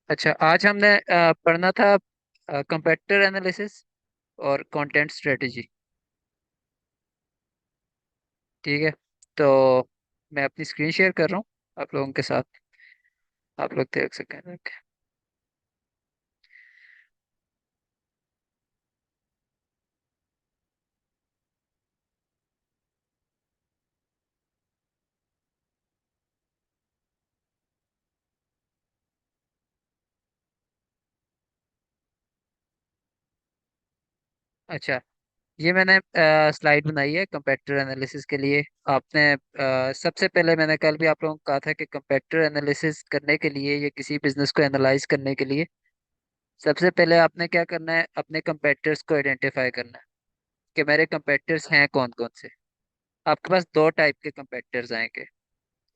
अच्छा, आज हमने पढ़ना था कंपेटिटर एनालिसिस और कंटेंट स्ट्रेटजी। ठीक है। तो मैं अपनी स्क्रीन शेयर कर रहा हूँ आप लोगों के साथ। आप लोग देख सकें। Okay। अच्छा, ये मैंने स्लाइड बनाई है कंपेटिटर एनालिसिस के लिए। आपने सबसे पहले मैंने कल भी आप लोगों को कहा था कि कंपेटिटर एनालिसिस करने के लिए या किसी बिजनेस को एनालाइज करने के लिए सबसे पहले आपने क्या करना है, अपने कंपेटिटर्स को आइडेंटिफाई करना है कि मेरे कंपेटिटर्स हैं कौन कौन से। आपके पास दो टाइप के कंपेटिटर्स आएंगे।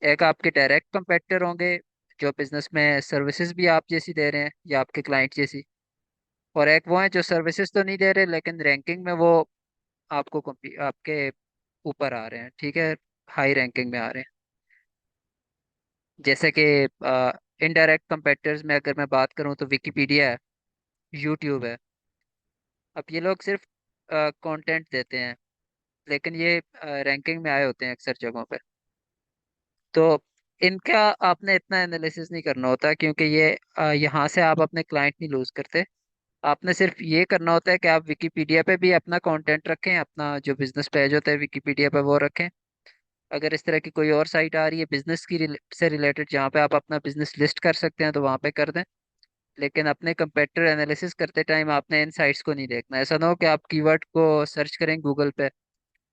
एक आपके डायरेक्ट कंपेटिटर होंगे जो बिजनेस में सर्विसेज भी आप जैसी दे रहे हैं या आपके क्लाइंट जैसी। और एक वो है जो सर्विसेज तो नहीं दे रहे लेकिन रैंकिंग में वो आपके ऊपर आ रहे हैं। ठीक है, हाई रैंकिंग में आ रहे हैं। जैसे कि इनडायरेक्ट कंपेटिटर्स में अगर मैं बात करूं तो विकिपीडिया है, यूट्यूब है। अब ये लोग सिर्फ कंटेंट देते हैं लेकिन ये रैंकिंग में आए होते हैं अक्सर जगहों पे। तो इनका आपने इतना एनालिसिस नहीं करना होता क्योंकि ये यहाँ से आप अपने क्लाइंट नहीं लूज करते। आपने सिर्फ ये करना होता है कि आप विकिपीडिया पे भी अपना कंटेंट रखें, अपना जो बिजनेस पेज होता है विकिपीडिया पे वो रखें। अगर इस तरह की कोई और साइट आ रही है बिजनेस से रिलेटेड जहाँ पे आप अपना बिजनेस लिस्ट कर सकते हैं तो वहाँ पे कर दें। लेकिन अपने कंपेटिटर एनालिसिस करते टाइम आपने इन साइट्स को नहीं देखना। ऐसा ना हो कि आप कीवर्ड को सर्च करें गूगल पे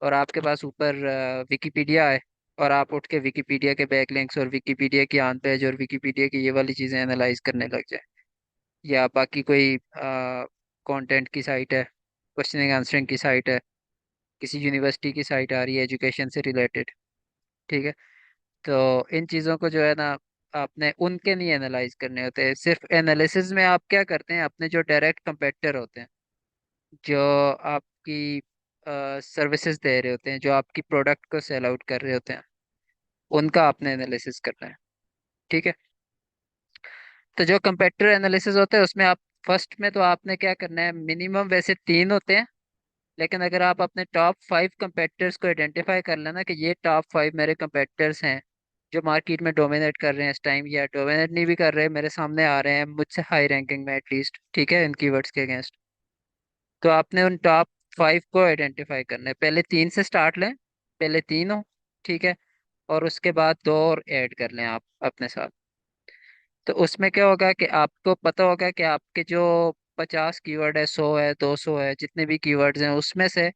और आपके पास ऊपर विकिपीडिया है और आप उठ के विकिपीडिया के बैकलिंक्स और विकिपीडिया की ऑन पेज और विकिपीडिया की ये वाली चीज़ें एनालाइज करने लग जाए। या बाकी कोई कंटेंट की साइट है, क्वेश्चनिंग आंसरिंग की साइट है, किसी यूनिवर्सिटी की साइट आ रही है एजुकेशन से रिलेटेड। ठीक है। तो इन चीज़ों को जो है ना, आपने उनके नहीं एनालाइज करने होते। सिर्फ एनालिसिस में आप क्या करते हैं, अपने जो डायरेक्ट कंपेटिटर होते हैं, जो आपकी सर्विसेज दे रहे होते हैं, जो आपकी प्रोडक्ट को सेल आउट कर रहे होते हैं, उनका आपने एनालिसिस करना है। ठीक है। तो जो कंपेटिटर एनालिसिस होता है उसमें आप फर्स्ट में तो आपने क्या करना है, मिनिमम वैसे तीन होते हैं लेकिन अगर आप अपने टॉप 5 कंपेटिटर्स को आइडेंटिफाई कर लेना कि ये टॉप 5 मेरे कंपेटिटर्स हैं जो मार्केट में डोमिनेट कर रहे हैं इस टाइम, या डोमिनेट नहीं भी कर रहे, मेरे सामने आ रहे हैं मुझसे हाई रैंकिंग में एटलीस्ट, ठीक है, इन कीवर्ड्स के अगेंस्ट। तो आपने उन टॉप 5 को आइडेंटिफाई करना है। पहले तीन से स्टार्ट लें, पहले तीन हो। ठीक है। और उसके बाद दो और ऐड कर लें आप अपने साथ। तो उसमें क्या होगा कि आपको पता होगा कि आपके जो 50 कीवर्ड है, 100 है, 200 है, जितने भी कीवर्ड्स हैं उसमें से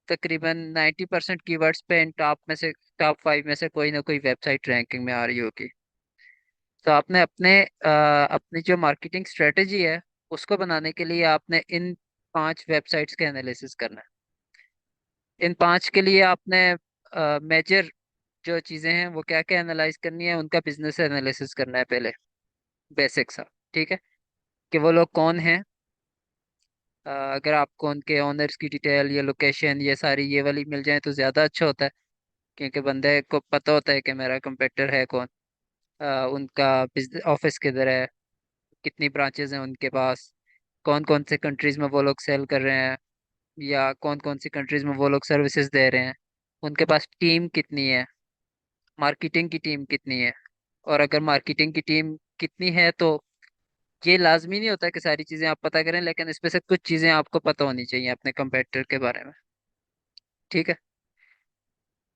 तकरीबन 90% कीवर्ड्स पे इन टॉप 5 में से कोई ना कोई वेबसाइट रैंकिंग में आ रही होगी। तो आपने अपनी जो मार्केटिंग स्ट्रेटेजी है उसको बनाने के लिए आपने इन 5 वेबसाइट्स के एनालिसिस करना है। इन 5 के लिए आपने मेजर जो चीज़ें हैं वो क्या क्या एनालाइज करनी है, उनका बिजनेस एनालिसिस करना है पहले, बेसिक सा। ठीक है। कि वो लोग कौन हैं। अगर आपको उनके ओनर्स की डिटेल या लोकेशन ये सारी ये वाली मिल जाए तो ज़्यादा अच्छा होता है क्योंकि बंदे को पता होता है कि मेरा कंपेटिटर है कौन। उनका बिजनेस ऑफिस किधर है, कितनी ब्रांचेज हैं उनके पास, कौन कौन से कंट्रीज में वो लोग सेल कर रहे हैं, या कौन कौन सी कंट्रीज में वो लोग सर्विसेज दे रहे हैं, उनके पास टीम कितनी है, मार्केटिंग की टीम कितनी है। और अगर मार्केटिंग की टीम कितनी है तो ये लाजमी नहीं होता कि सारी चीज़ें आप पता करें लेकिन इसमें से कुछ चीज़ें आपको पता होनी चाहिए अपने कंपेटिटर के बारे में। ठीक है।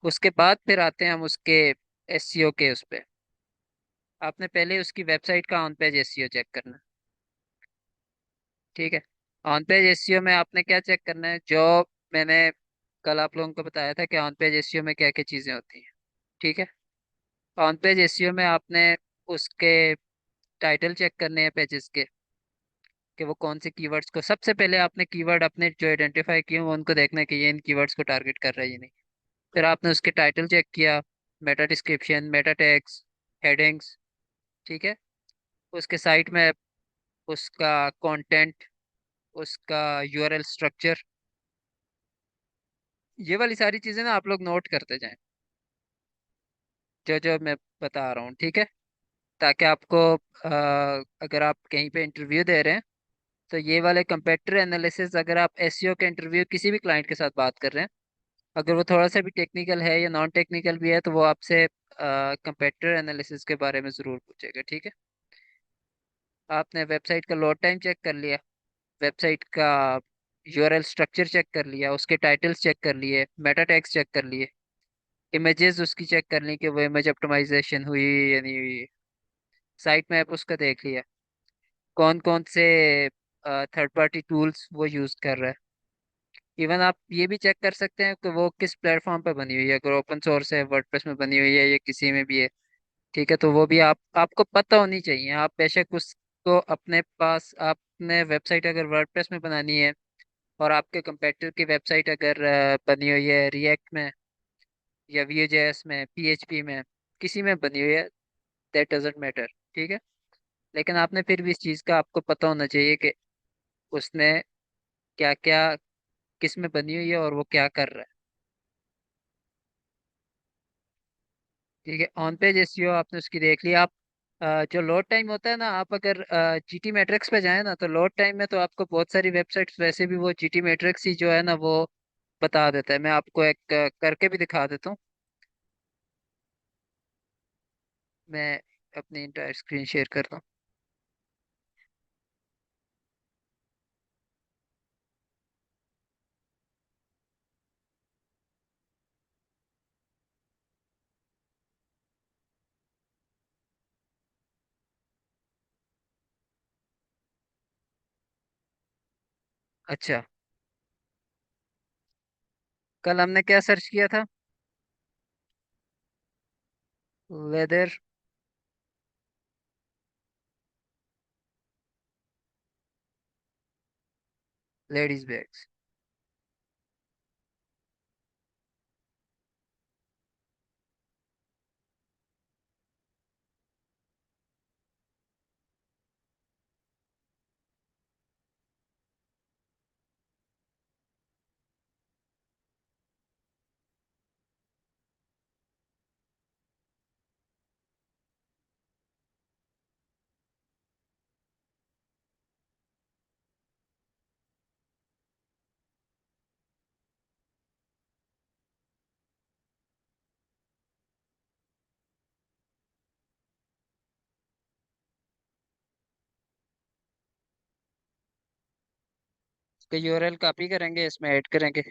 उसके बाद फिर आते हैं हम उसके एसईओ के उस पे। आपने पहले उसकी वेबसाइट का ऑन पेज एसईओ चेक करना है। ठीक है। ऑन पेज एसईओ में आपने क्या चेक करना है, जो मैंने कल आप लोगों को बताया था कि ऑन पेज एसईओ में क्या क्या चीज़ें होती हैं। ठीक है। ऑन पेज एसईओ में आपने उसके टाइटल चेक करने हैं पेजेस के, कि वो कौन से कीवर्ड्स को, सबसे पहले आपने कीवर्ड अपने जो आइडेंटिफाई किए हैं, वो उनको देखना है कि ये इन कीवर्ड्स को टारगेट कर रहा है या नहीं। फिर आपने उसके टाइटल चेक किया, Meta description, Meta tags, headings. ठीक है। उसके साइट में उसका कंटेंट, उसका यूआरएल स्ट्रक्चर, ये वाली सारी चीजें ना आप लोग नोट करते जाएं जो जो मैं बता रहा हूँ। ठीक है। ताकि आपको अगर आप कहीं पे इंटरव्यू दे रहे हैं तो ये वाले कंपेटिटर एनालिसिस, अगर आप एसईओ के इंटरव्यू किसी भी क्लाइंट के साथ बात कर रहे हैं, अगर वो थोड़ा सा भी टेक्निकल है या नॉन टेक्निकल भी है, तो वो आपसे कंपेटिटर एनालिसिस के बारे में ज़रूर पूछेगा, ठीक है। आपने वेबसाइट का लोड टाइम चेक कर लिया, वेबसाइट का यूआरएल स्ट्रक्चर चेक कर लिया, उसके टाइटल्स चेक कर लिए, मेटा टैग्स चेक कर लिए, इमेजेस उसकी चेक कर ली कि वो इमेज ऑप्टिमाइजेशन हुई या नहीं हुई, साइट मैप उसका देख लिया, कौन कौन से थर्ड पार्टी टूल्स वो यूज़ कर रहा है। इवन आप ये भी चेक कर सकते हैं कि वो किस प्लेटफॉर्म पे बनी हुई है, अगर ओपन सोर्स है, वर्डप्रेस में बनी हुई है या किसी में भी है, ठीक है। तो वो भी आपको पता होनी चाहिए। आप बेशक उसको अपने पास, आपने वेबसाइट अगर वर्डप्रेस में बनानी है और आपके कंपेटिटर की वेबसाइट अगर बनी हुई है रिएक्ट में या Vue.js में, PHP में, किसी में बनी हुई है, दैट डजेंट मैटर, ठीक है। लेकिन आपने फिर भी इस चीज़ का आपको पता होना चाहिए कि उसने क्या क्या, किस में बनी हुई है और वो क्या कर रहा है, ठीक है। ऑन पेज एसईओ आपने उसकी देख लिया। आप जो लोड टाइम होता है ना, आप अगर जीटी मैट्रिक्स पे जाए ना, तो लोड टाइम में तो आपको बहुत सारी वेबसाइट्स वैसे भी वो जीटी मैट्रिक्स ही जो है ना वो बता देता है। मैं आपको एक करके भी दिखा देता हूँ। मैं अपनी इंटायर स्क्रीन शेयर करता हूँ। अच्छा, कल हमने क्या सर्च किया था? Weather ladies bags. इसका यूआरएल कॉपी करेंगे, इसमें ऐड करेंगे।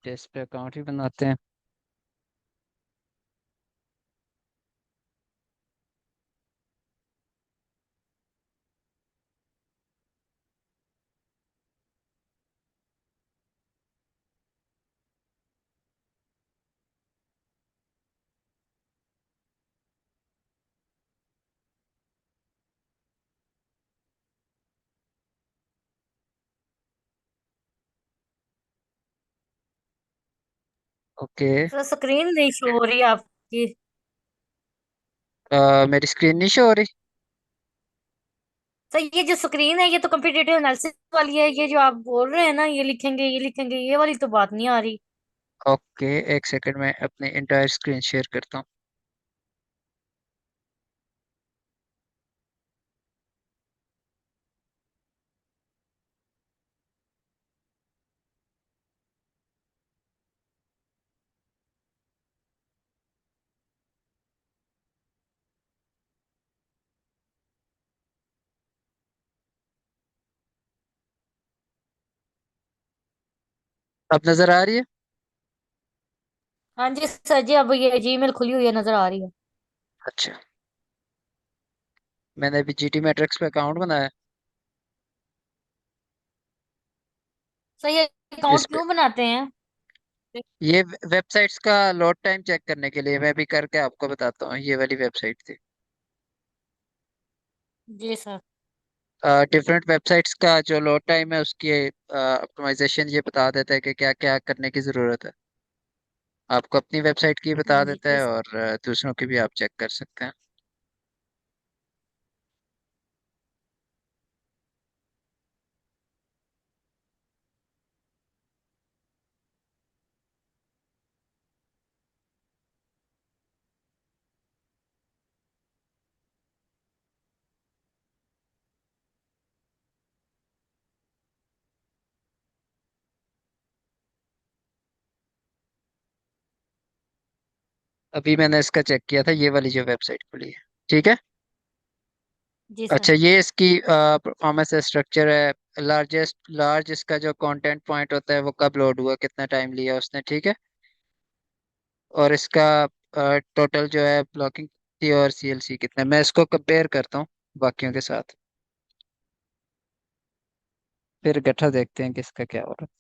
इस पे अकाउंट ही बनाते हैं। ओके। सर स्क्रीन नहीं शो हो रही आपकी। मेरी स्क्रीन नहीं शो हो रही? सर ये जो स्क्रीन है ये तो कंप्यूटेटिव एनालिसिस वाली है, ये जो आप बोल रहे हैं ना ये लिखेंगे ये वाली तो बात नहीं आ रही। ओके, एक सेकंड में अपनी इंटायर स्क्रीन शेयर करता हूँ। अब नजर आ रही है? हाँ जी सर जी, अब ये जीमेल खुली हुई है, नजर आ रही है। अच्छा, मैंने अभी जीटी मैट्रिक्स पे अकाउंट बनाया। सर ये इस अकाउंट पे क्यों बनाते हैं? ये वेबसाइट्स का लोड टाइम चेक करने के लिए मैं भी करके आपको बताता हूँ। ये वाली वेबसाइट थी। जी सर। डिफरेंट वेबसाइट्स का जो लोड टाइम है उसकी ऑप्टिमाइजेशन ये बता देता है कि क्या क्या करने की ज़रूरत है। आपको अपनी वेबसाइट की बता देता जी है सर। और दूसरों की भी आप चेक कर सकते हैं। अभी मैंने इसका चेक किया था, ये वाली जो वेबसाइट खुली है। ठीक है। जी सर। अच्छा, ये इसकी परफॉर्मेंस स्ट्रक्चर है। लार्ज इसका जो कंटेंट पॉइंट होता है वो कब लोड हुआ, कितना टाइम लिया उसने। ठीक है। और इसका टोटल जो है ब्लॉकिंग थी और सीएलसी कितना है। मैं इसको कंपेयर करता हूँ बाकियों के साथ, फिर इकट्ठा देखते हैं किसका क्या हो रहा है।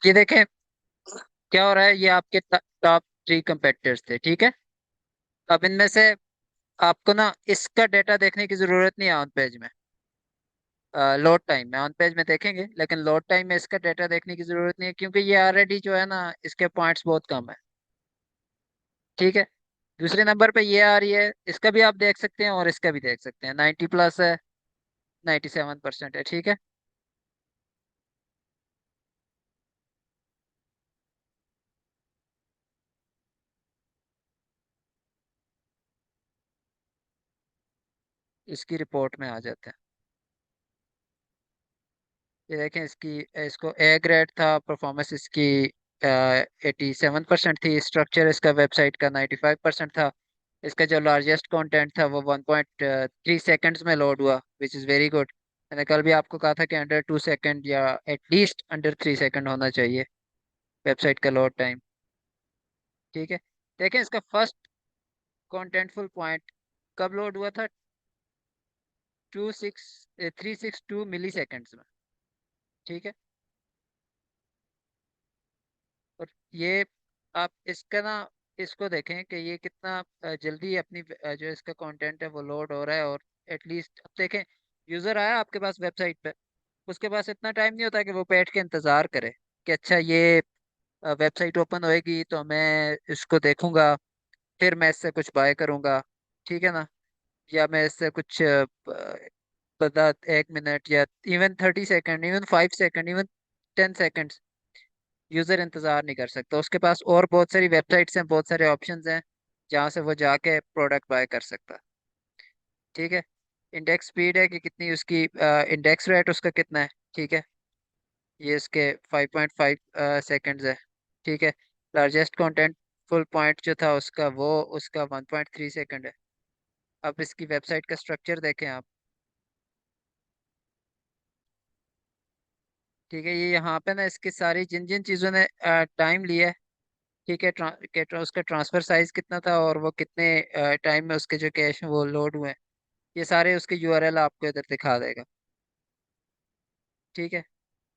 ये देखें क्या हो रहा है। ये आपके टॉप 3 कंपेटिटर्स थे। ठीक है। अब इनमें से आपको ना इसका डेटा देखने की जरूरत नहीं है ऑन पेज में। लोड टाइम में ऑन पेज में देखेंगे, लेकिन लोड टाइम में इसका डेटा देखने की जरूरत नहीं है, क्योंकि ये ऑलरेडी जो है ना इसके पॉइंट्स बहुत कम है। ठीक है। दूसरे नंबर पे ये आ रही है, इसका भी आप देख सकते हैं और इसका भी देख सकते हैं। 90+ है, 97% है। ठीक है। इसकी रिपोर्ट में आ जाते हैं। ये देखें इसकी, इसको ए ग्रेड था। परफॉर्मेंस इसकी 87% थी। स्ट्रक्चर इसका वेबसाइट का 95% था। इसका जो लार्जेस्ट कंटेंट था वो 1.3 सेकेंड्स में लोड हुआ, विच इज़ वेरी गुड। मैंने कल भी आपको कहा था कि अंडर 2 सेकेंड या एटलीस्ट अंडर 3 सेकेंड होना चाहिए वेबसाइट का लोड टाइम। ठीक है। देखें इसका फर्स्ट कॉन्टेंटफुल पॉइंट कब लोड हुआ था। 362 मिली सेकेंड्स में। ठीक है। और ये आप इसका ना इसको देखें कि ये कितना जल्दी अपनी जो इसका कंटेंट है वो लोड हो रहा है। और एटलीस्ट अब देखें, यूज़र आया आपके पास वेबसाइट पे, उसके पास इतना टाइम नहीं होता कि वो बैठ के इंतज़ार करे कि अच्छा ये वेबसाइट ओपन होएगी तो मैं इसको देखूंगा, फिर मैं इससे कुछ बाय करूंगा। ठीक है ना। या मैं इससे कुछ बता 1 मिनट या even 30 second, even 5 second, even 10 second user इंतजार नहीं कर सकता। उसके पास और बहुत सारी वेबसाइट्स हैं, बहुत सारे ऑप्शंस हैं जहाँ से वो जाके प्रोडक्ट बाय कर सकता है। ठीक है। इंडेक्स स्पीड है कि कितनी उसकी, इंडेक्स रेट उसका कितना है। ठीक है। ये इसके 5.5 सेकेंड्स है। ठीक है। लार्जेस्ट कंटेंट फुल पॉइंट जो था उसका, वो उसका 1.3 सेकेंड है। अब इसकी वेबसाइट का स्ट्रक्चर देखें आप। ठीक है। ये यहाँ पे ना इसकी सारी जिन जिन चीज़ों ने टाइम लिया है। ठीक है। उसका ट्रांसफर साइज कितना था और वो कितने टाइम में उसके जो कैश वो लोड हुए हैं। ये सारे उसके यूआरएल आपको इधर दिखा देगा। ठीक है।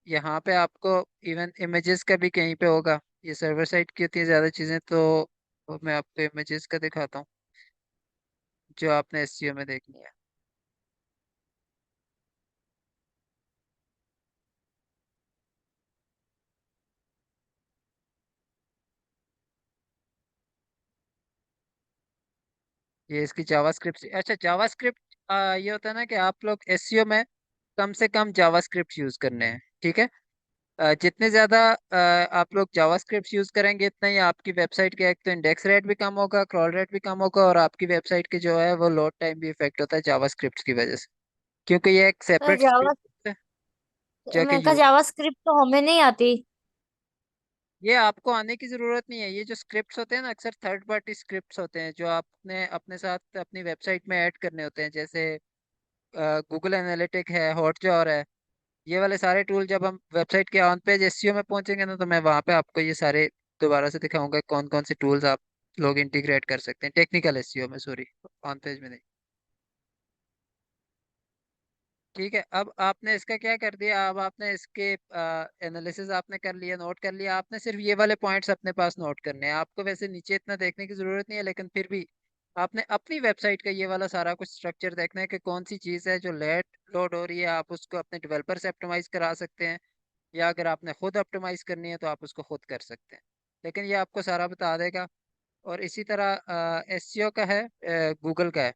यहाँ पे आपको इवन इमेजेस का भी कहीं पे होगा। ये सर्वर साइड की होती है ज़्यादा चीज़ें, तो मैं आपको इमेजेस का दिखाता हूँ जो आपने एसईओ में देखनी है। ये इसकी जावास्क्रिप्ट। अच्छा, जावास्क्रिप्ट, ये होता है ना कि आप लोग एसईओ में कम से कम जावास्क्रिप्ट यूज़ करने हैं। ठीक है। जितने ज़्यादा आप लोग जावास्क्रिप्ट यूज़ करेंगे, इतना ही आपकी वेबसाइट का एक तो इंडेक्स रेट भी कम होगा, क्रॉल रेट भी कम होगा, और आपकी वेबसाइट की जो है वो लोड टाइम भी इफेक्ट होता है जावास्क्रिप्ट की वजह से, क्योंकि ये एक तो सेपरेट जावा स्क्रिप्ट है जो कि मैं कहा यूज। जावा स्क्रिप्ट तो हमें नहीं आती। ये आपको आने की जरूरत नहीं है। ये जो स्क्रिप्ट्स होते हैं ना, अक्सर थर्ड पार्टी स्क्रिप्ट्स होते हैं जो आपने अपने साथ अपनी वेबसाइट में ऐड करने होते हैं, जैसे गूगल एनालिटिक है, हॉटजार है। ये वाले सारे टूल जब हम वेबसाइट के ऑन पेज एसईओ में पहुंचेंगे ना, तो मैं वहां पे आपको ये सारे दोबारा से दिखाऊंगा कौन कौन से टूल्स आप लोग इंटीग्रेट कर सकते हैं टेक्निकल एसईओ में, सॉरी, ऑन पेज में नहीं। ठीक है। अब आपने इसका क्या कर दिया, अब आपने इसके एनालिसिस आपने कर लिया, नोट कर लिया, आपने सिर्फ ये वाले पॉइंट्स अपने पास नोट करने हैं। आपको वैसे नीचे इतना देखने की जरूरत नहीं है, लेकिन फिर भी आपने अपनी वेबसाइट का ये वाला सारा कुछ स्ट्रक्चर देखना है कि कौन सी चीज़ है जो लेट लोड हो रही है। आप उसको अपने डेवलपर से ऑप्टिमाइज करा सकते हैं, या अगर आपने खुद ऑप्टिमाइज करनी है तो आप उसको खुद कर सकते हैं, लेकिन ये आपको सारा बता देगा। और इसी तरह एसईओ का है, गूगल का है।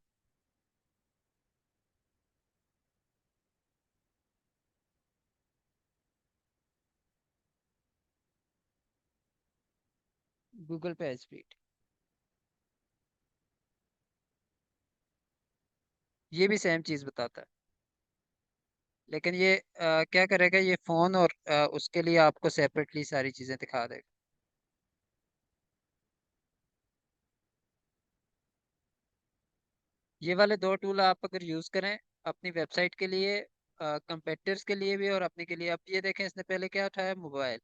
गूगल पे एचपी, ये भी सेम चीज़ बताता है, लेकिन ये क्या करेगा, ये फ़ोन और उसके लिए आपको सेपरेटली सारी चीज़ें दिखा देगा। ये वाले दो टूल आप अगर यूज़ करें अपनी वेबसाइट के लिए, कंपेटिटर्स के लिए भी और अपने के लिए। अब ये देखें, इसने पहले क्या उठाया, मोबाइल,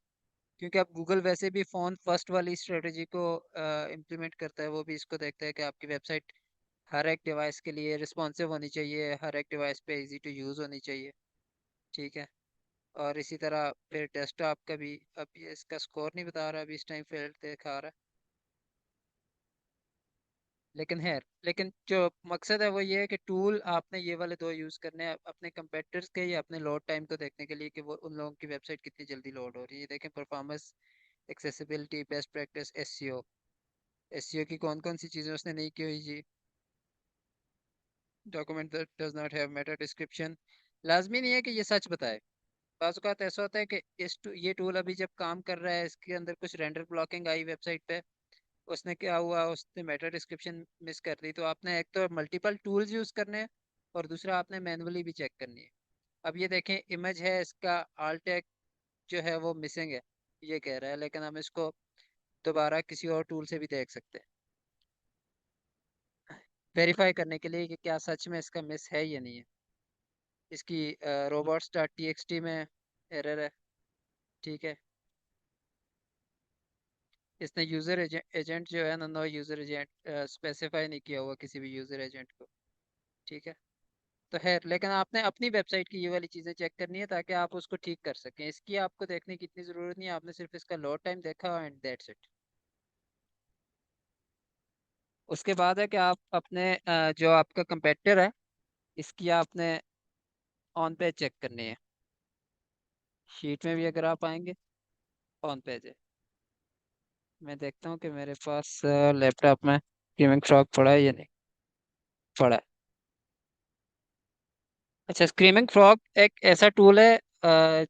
क्योंकि अब गूगल वैसे भी फ़ोन फर्स्ट वाली स्ट्रेटजी को इम्प्लीमेंट करता है। वो भी इसको देखता है कि आपकी वेबसाइट हर एक डिवाइस के लिए रिस्पॉन्सिव होनी चाहिए, हर एक डिवाइस पे इजी टू यूज़ होनी चाहिए। ठीक है। और इसी तरह फिर डेस्कटॉप का भी, अब ये इसका स्कोर नहीं बता रहा, अभी इस टाइम फेल दिखा रहा है, लेकिन है। लेकिन जो मकसद है वो ये है कि टूल आपने ये वाले दो यूज़ करने हैं अपने कंपेटिटर्स के या अपने लोड टाइम को देखने के लिए कि वो उन लोगों की वेबसाइट कितनी जल्दी लोड हो रही है। ये देखें, performance, accessibility, best practice, SEO. SEO की कौन कौन सी चीज़ें उसने नहीं की हुई जी। Document that does not have meta description. लाजमी नहीं है कि ये सच बताए। बाज़ औक़ात ऐसा होता है कि ये टूल अभी जब काम कर रहा है, इसके अंदर कुछ रेंडर ब्लॉकिंग आई वेबसाइट पे, उसने क्या हुआ, उसने मेटा डिस्क्रिप्शन मिस कर दी। तो आपने एक तो मल्टीपल टूल्स यूज़ करने हैं, और दूसरा आपने मैनुअली भी चेक करनी है। अब ये देखें, इमेज है, इसका आल टैग जो है वो मिसिंग है, ये कह रहा है, लेकिन हम इसको दोबारा किसी और टूल से भी देख सकते हैं वेरीफाई करने के लिए कि क्या सच में इसका मिस है या नहीं है। इसकी robots dot T x T में एरर है। ठीक है। इसने यूज़र एजेंट जो है ना, नो यूज़र एजेंट स्पेसिफाई नहीं किया हुआ किसी भी यूज़र एजेंट को। ठीक है। तो है, लेकिन आपने अपनी वेबसाइट की ये वाली चीज़ें चेक करनी है ताकि आप उसको ठीक कर सकें। इसकी आपको देखने की इतनी ज़रूरत नहीं है, आपने सिर्फ इसका लोड टाइम देखा एंड दैट्स इट। उसके बाद है कि आप अपने जो आपका कंपेटिटर है, इसकी आपने ऑन पेज चेक करनी है। शीट में भी अगर आप आएंगे, ऑन पेज है। मैं देखता हूँ कि मेरे पास लैपटॉप में गेमिंग फ्रॉग पड़ा है या नहीं पड़ा है। अच्छा, स्क्रीमिंग फ्रॉग एक ऐसा टूल है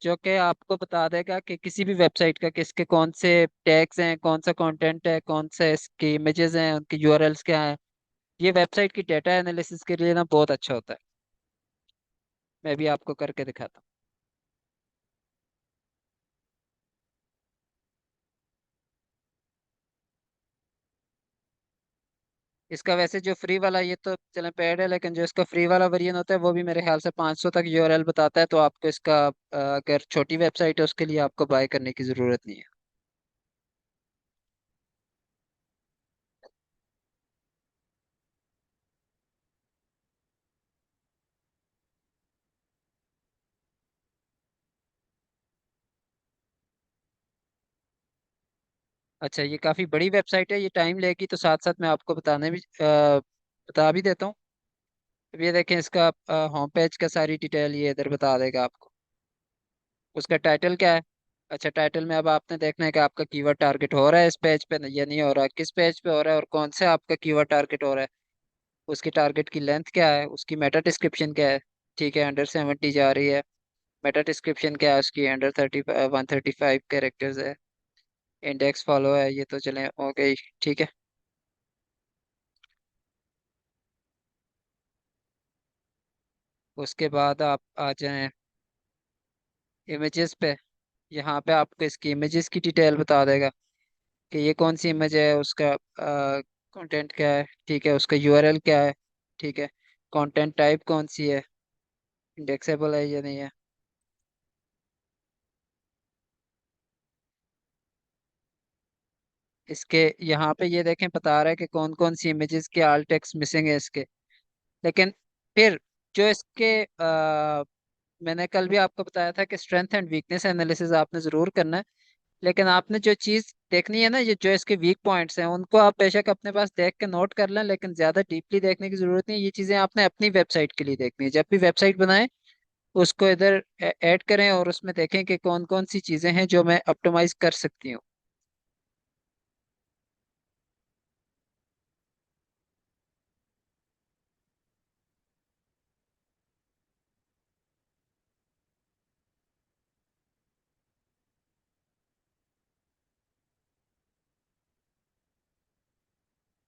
जो कि आपको बता देगा कि किसी भी वेबसाइट का किसके कौन से टैग्स हैं, कौन सा कंटेंट है, कौन से इसकी इमेजेस हैं, उनकी यूआरएल्स क्या हैं। ये वेबसाइट की डेटा एनालिसिस के लिए ना बहुत अच्छा होता है। मैं भी आपको करके दिखाता हूँ। इसका वैसे जो फ्री वाला, ये तो चले पेड है, लेकिन जो इसका फ्री वाला वेरिएंट होता है वो भी मेरे ख्याल से 500 तक यूआरएल बताता है। तो आपको इसका अगर छोटी वेबसाइट है उसके लिए आपको बाय करने की ज़रूरत नहीं है। अच्छा, ये काफ़ी बड़ी वेबसाइट है, ये टाइम लेगी, तो साथ साथ मैं आपको बता भी देता हूँ। अब ये देखें, इसका होम पेज का सारी डिटेल ये इधर बता देगा आपको। उसका टाइटल क्या है? अच्छा, टाइटल में अब आपने देखना है कि आपका कीवर्ड टारगेट हो रहा है इस पेज पे या नहीं हो रहा, किस पेज पे हो रहा है और कौन से आपका कीवर्ड टारगेट हो रहा है। उसकी टारगेट की लेंथ क्या है, उसकी मेटा डिस्क्रिप्शन क्या है। ठीक है, अंडर 70 जा रही है। मेटा डिस्क्रिप्शन क्या है उसकी, अंडर 135 कैरेक्टर्स है। इंडेक्स फॉलो है, ये तो चले हो गई। ठीक है। उसके बाद आप आ जाएं इमेजेस पे। यहाँ पे आपको इसकी इमेजेस की डिटेल बता देगा कि ये कौन सी इमेज है, उसका कंटेंट क्या है। ठीक है, उसका यूआरएल क्या है। ठीक है, कंटेंट टाइप कौन सी है, इंडेक्सेबल है या नहीं है। इसके यहाँ पे ये देखें, बता रहा है कि कौन कौन सी इमेजेस के आल टेक्स्ट मिसिंग है इसके। लेकिन फिर जो इसके मैंने कल भी आपको बताया था कि स्ट्रेंथ एंड वीकनेस एनालिसिस आपने ज़रूर करना है। लेकिन आपने जो चीज़ देखनी है ना, ये जो इसके वीक पॉइंट्स हैं उनको आप बेशक अपने पास देख के नोट कर लें, लेकिन ज़्यादा डीपली देखने की ज़रूरत नहीं है। ये चीज़ें आपने अपनी वेबसाइट के लिए देखनी है। जब भी वेबसाइट बनाएं, उसको इधर ऐड करें और उसमें देखें कि कौन कौन सी चीज़ें हैं जो मैं ऑप्टिमाइज कर सकती हूँ।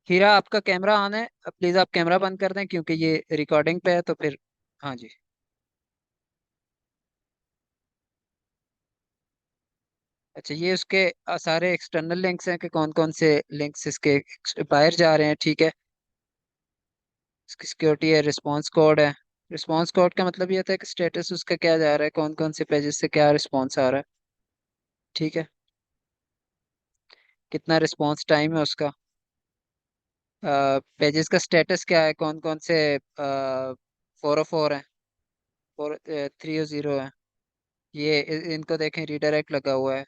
हीरा, आपका कैमरा ऑन है? प्लीज़ आप कैमरा बंद कर दें क्योंकि ये रिकॉर्डिंग पे है, तो फिर। हाँ जी। अच्छा, ये उसके सारे एक्सटर्नल लिंक्स हैं कि कौन कौन से लिंक्स इसके बाहर जा रहे हैं। ठीक है, इसकी सिक्योरिटी है, रिस्पांस कोड है। रिस्पांस कोड का मतलब ये था कि स्टेटस उसका क्या जा रहा है, कौन कौन से पेजेस से क्या रिस्पांस आ रहा है। ठीक है, कितना रिस्पांस टाइम है उसका। पेजेस का स्टेटस क्या है, कौन कौन से 404 है, 3 0 है। ये इनको देखें, रीडायरेक्ट लगा हुआ है।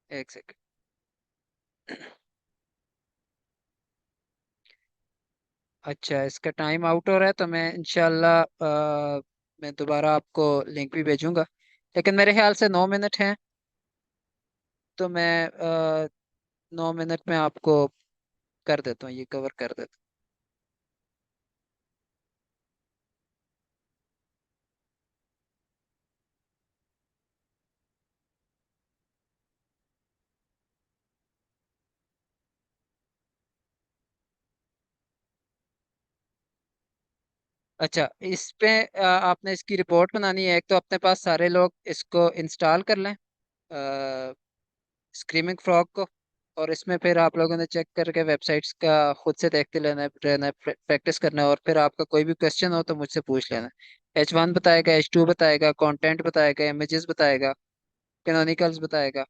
एक सेकंड। अच्छा, इसका टाइम आउट हो रहा है, तो मैं इंशाल्लाह मैं दोबारा आपको लिंक भी भेजूंगा। लेकिन मेरे ख्याल से 9 मिनट हैं, तो मैं 9 मिनट में आपको कर देता हूँ, ये कवर कर देता हूँ। अच्छा, इस पे आपने इसकी रिपोर्ट बनानी है। एक तो अपने पास सारे लोग इसको इंस्टॉल कर लें, स्क्रीमिंग फ्रॉग को। और इसमें फिर आप लोगों ने चेक करके वेबसाइट्स का खुद से देखते रहना है, प्रैक्टिस करना है। और फिर आपका कोई भी क्वेश्चन हो तो मुझसे पूछ लेना। H1 बताएगा, H2 बताएगा, कंटेंट बताएगा, इमेजेस बताएगा, कैनोनिकल्स बताएगा,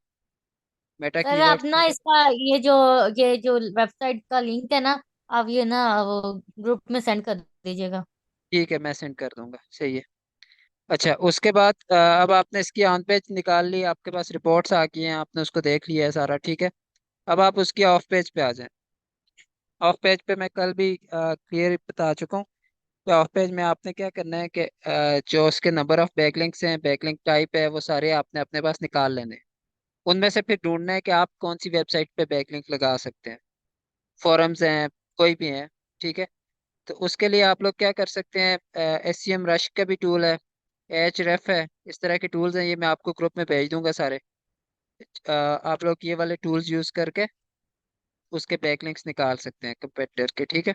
मेटा सर आप कीवर्ड्स ना बताएगा। इसका ये जो वेबसाइट का लिंक है ना, आप ये ना वो ग्रुप में सेंड कर दीजिएगा। ठीक है, मैं सेंड कर दूंगा, सही है। अच्छा, उसके बाद अब आपने इसकी ऑन पेज निकाल ली, आपके पास रिपोर्ट्स आ गई हैं, आपने उसको देख लिया है सारा। ठीक है, अब आप उसकी ऑफ पेज पे आ जाएं। ऑफ पेज पे मैं कल भी क्लियर बता चुका हूँ कि ऑफ पेज में आपने क्या करना है कि जो उसके नंबर ऑफ बैकलिंक्स हैं, बैकलिंक टाइप है, वो सारे आपने अपने पास निकाल लेने हैं। उनमें से फिर ढूंढना है कि आप कौन सी वेबसाइट पे बैकलिंक लगा सकते हैं। फोरम्स हैं, कोई भी है। ठीक है, तो उसके लिए आप लोग क्या कर सकते हैं, SCM रश का भी टूल है, Href है, इस तरह के टूल्स हैं। ये मैं आपको ग्रुप में भेज दूंगा सारे। आप लोग ये वाले टूल्स यूज करके उसके बैकलिंक्स निकाल सकते हैं कंपेटिटर के। ठीक है,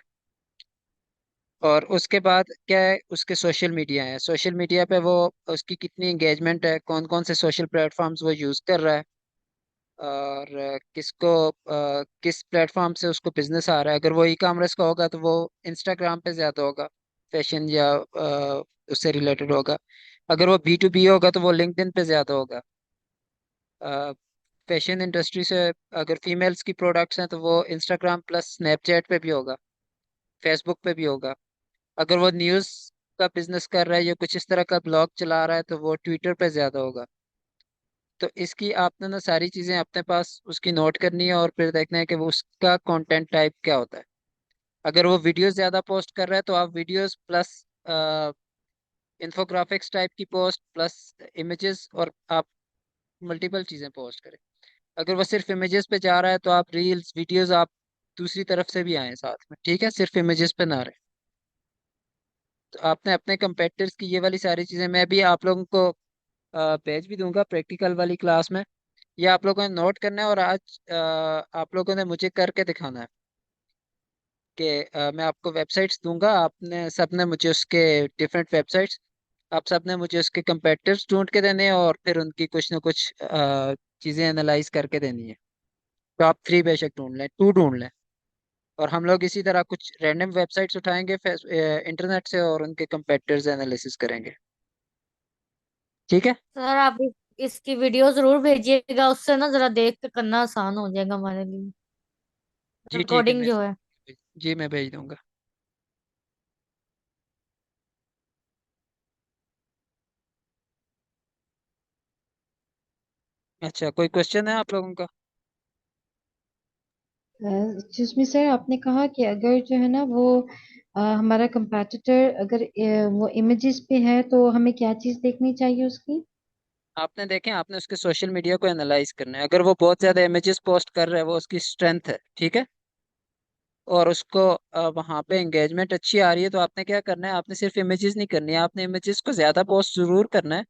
और उसके बाद क्या है, उसके सोशल मीडिया है। सोशल मीडिया पे वो उसकी कितनी एंगेजमेंट है, कौन कौन से सोशल प्लेटफॉर्म्स वो यूज कर रहा है, और किस प्लेटफॉर्म से उसको बिजनेस आ रहा है। अगर वो ई कॉमर्स का होगा तो वो इंस्टाग्राम पे ज्यादा होगा, फैशन या उससे रिलेटेड होगा। अगर वो B2B होगा तो वो लिंक्डइन पे ज्यादा होगा। फैशन इंडस्ट्री से अगर फीमेल्स की प्रोडक्ट्स हैं तो वो इंस्टाग्राम प्लस स्नैपचैट पे भी होगा, फेसबुक पे भी होगा। अगर वो न्यूज़ का बिजनेस कर रहा है या कुछ इस तरह का ब्लॉग चला रहा है तो वो ट्विटर पे ज्यादा होगा। तो इसकी आपने ना सारी चीजें अपने पास उसकी नोट करनी है और फिर देखना है कि वो उसका कंटेंट टाइप क्या होता है। अगर वो वीडियोस ज्यादा पोस्ट कर रहा है तो आप वीडियोस प्लस इंफोग्राफिक्स टाइप की पोस्ट प्लस इमेजेस, और आप मल्टीपल चीजें पोस्ट करें। अगर वो सिर्फ इमेजेस पे जा रहा है तो आप रील्स वीडियोस आप दूसरी तरफ से भी आए साथ में, ठीक है, सिर्फ इमेजेस पे ना रहे। तो आपने अपने कंपेटिटर्स की ये वाली सारी चीजें मैं भी आप लोगों को भेज भी दूंगा प्रैक्टिकल वाली क्लास में। ये आप लोगों ने नोट करना है और आज आप लोगों ने मुझे करके दिखाना है कि मैं आपको वेबसाइट्स दूंगा, आपने सबने मुझे उसके डिफरेंट वेबसाइट्स, आप सबने मुझे उसके कंपेटिटर्स ढूंढ के देने हैं और फिर उनकी कुछ ना कुछ चीज़ें एनालाइज करके देनी है। तो आप थ्री बेशक ढूंढ लें, टू ढूंढ लें, और हम लोग इसी तरह कुछ रैंडम वेबसाइट्स उठाएंगे इंटरनेट से और उनके कंपेटिटर्स एनालिसिस करेंगे। ठीक है। सर आप इसकी वीडियो जरूर भेजिएगा, उससे ना जरा देख के करना आसान हो जाएगा हमारे लिए, जी ठीक है, रिकॉर्डिंग जो है। मैं भेज दूंगा। अच्छा, कोई क्वेश्चन है आप लोगों का? एक्सक्यूज मी सर, आपने कहा कि अगर जो है ना वो हमारा कंपैटिटर अगर वो इमेजेस पे है तो हमें क्या चीज देखनी चाहिए उसकी? आपने देखें, आपने उसके सोशल मीडिया को एनालाइज करना है। अगर वो बहुत ज्यादा इमेजेस पोस्ट कर रहा है वो उसकी स्ट्रेंथ है, ठीक है, और उसको वहाँ पे एंगेजमेंट अच्छी आ रही है, तो आपने क्या करना है, आपने सिर्फ इमेजेस नहीं करनी है, आपने इमेजेस को ज्यादा पोस्ट जरूर करना है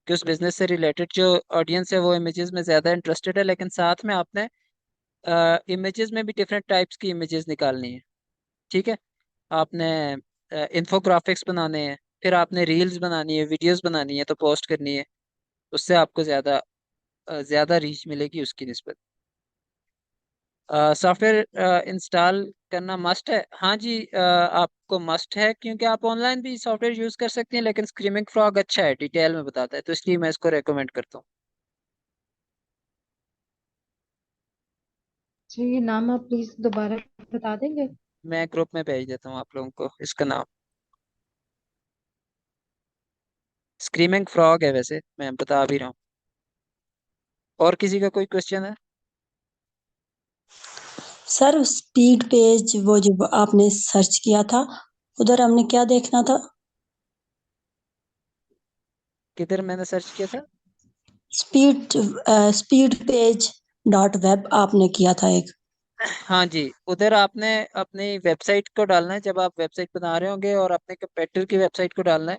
कि उस बिजनेस से रिलेटेड जो ऑडियंस है वो इमेजेस में ज्यादा इंटरेस्टेड है, लेकिन साथ में आपने इमेजेस में भी डिफरेंट टाइप्स की इमेजेस निकालनी है। ठीक है। आपने इंफोग्राफिक्स बनाने हैं, फिर आपने रील्स बनानी है, वीडियोस बनानी है, तो पोस्ट करनी है, उससे आपको ज्यादा ज्यादा रीच मिलेगी उसकी निस्बत। सॉफ्टवेयर इंस्टॉल करना मस्ट है, हाँ जी, आपको मस्ट है क्योंकि आप ऑनलाइन भी सॉफ्टवेयर यूज कर सकते हैं, लेकिन स्क्रीमिंग फ्रॉग अच्छा है, डिटेल में बताता है, तो इसलिए मैं इसको रेकमेंड करता हूँ। जी, ये नाम आप प्लीज दोबारा बता देंगे? मैं ग्रुप में भेज देता हूँ आप लोगों को इसका नाम। स्क्रीमिंग फ्रॉग है, वैसे मैं बता भी रहा हूँ। और किसी का कोई क्वेश्चन है? सर स्पीड पेज वो जो आपने सर्च किया था उधर हमने क्या देखना था? किधर मैंने सर्च किया था? Speed speed page dot web आपने किया था एक। हाँ जी, उधर आपने अपनी वेबसाइट को डालना है, जब आप वेबसाइट बना रहे होंगे और अपने कंपेटिटर की वेबसाइट को डालना है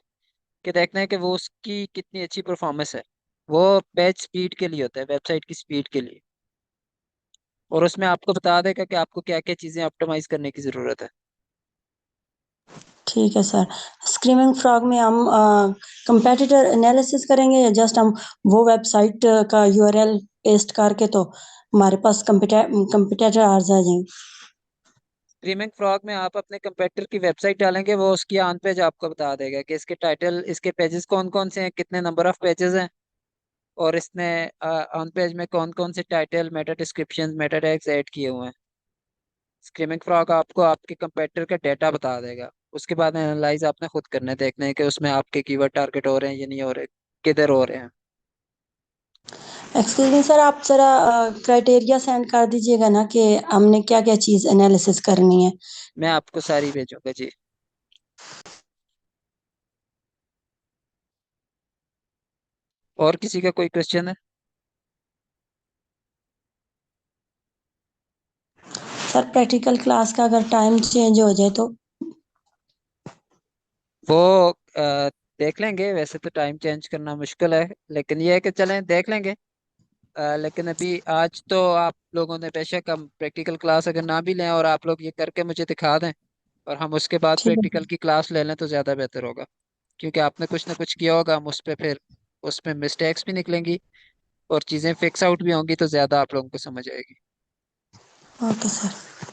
कि देखना है कि वो उसकी कितनी अच्छी परफॉर्मेंस है। वो पेज स्पीड के लिए होता है, वेबसाइट की स्पीड के लिए, और उसमें आपको बता देगा कि आपको क्या क्या चीज़ें ऑप्टिमाइज करने की ज़रूरत है। ठीक है सर। स्क्रीमिंग फ्रॉग में हम कंपेटिटर एनालिसिस करेंगे या जस्ट हम वो वेबसाइट का यूआरएल पेस्ट करके तो हमारे पास कंपेटिटर आ जाएंगे? स्ट्रीमिंग फ्रॉग में आप अपने कंपेटिटर की वेबसाइट डालेंगे, वो उसकी ऑन पेज आपको बता देगा कि इसके टाइटल, इसके पेजेस कौन कौन से हैं, कितने नंबर ऑफ पेजेस हैं, और इसने ऑन पेज में कौन कौन से title, Meta description, Meta tags add किए हुए हैं। स्क्रीमिंग फ्रॉग आपको आपके कंपेटिटर का डेटा बता देगा। उसके बाद एनालाइज आपने खुद करना है, देखना है कि उसमें आपके कीवर्ड टारगेट हो रहे हैं या नहीं हो रहे, किधर हो रहे हैं। एक्सक्यूज मी सर, आप जरा क्राइटेरिया सेंड कर दीजिएगा ना कि हमने क्या क्या चीज़ एनालिसिस करनी है। मैं आपको सारी भेजूंगा जी। और किसी का कोई क्वेश्चन है? सर प्रैक्टिकल क्लास का अगर टाइम चेंज हो जाए तो? वो देख लेंगे, वैसे तो टाइम चेंज करना मुश्किल है, लेकिन ये है कि चलें देख लेंगे। लेकिन अभी आज तो आप लोगों ने बेशक हम प्रैक्टिकल क्लास अगर ना भी लें और आप लोग ये करके मुझे दिखा दें और हम उसके बाद ठीक प्रैक्टिकल है। की क्लास ले लें तो ज़्यादा बेहतर होगा, क्योंकि आपने कुछ ना कुछ किया होगा, हम उस पर फिर उसमें मिस्टेक्स भी निकलेंगी और चीज़ें फिक्स आउट भी होंगी, तो ज़्यादा आप लोगों को समझ आएगी। Okay sir.